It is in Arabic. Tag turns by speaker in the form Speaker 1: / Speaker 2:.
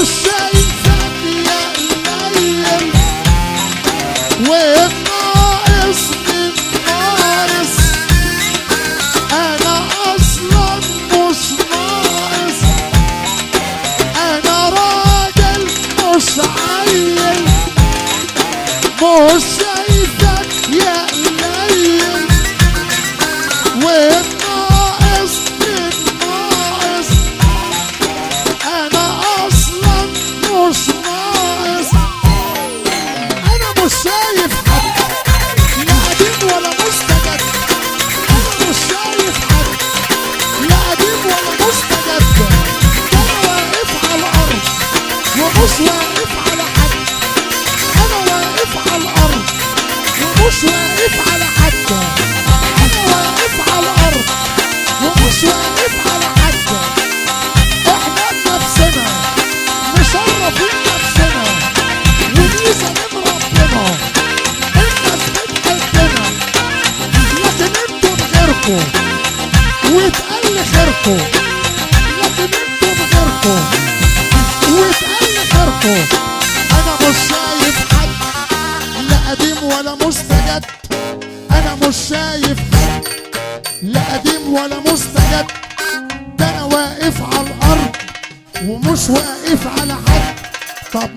Speaker 1: مش شايفك يا قليل والناقص من ناقص. انا اصلا مش ناقص، انا راجل مش عيل. مش شايفك يا قليل والناقص من ناقص. انا اصلا مش ناقص، انا مش شايف حد لا قديم ولا مستجد. انا مش شايف حد لا قديم ولا مستجد. انا واقف على الارض ومش واقف على حد. انا واقف على الارض ومش واقف على حد. انا واقف على الارض ومش واقف على حد. احنا بنفسنا مشرفين نفسنا وميزة من ربنا. الناس بتحبنا لكن انتم غيركم واتقل خيركم. لكن انتم غيركم واتقل خيركم. انا مش شايف حد لا قديم ولا مستجد. انا مش شايف حد لا قديم ولا مستجد. ده انا واقف على الارض ومش واقف على حد. طب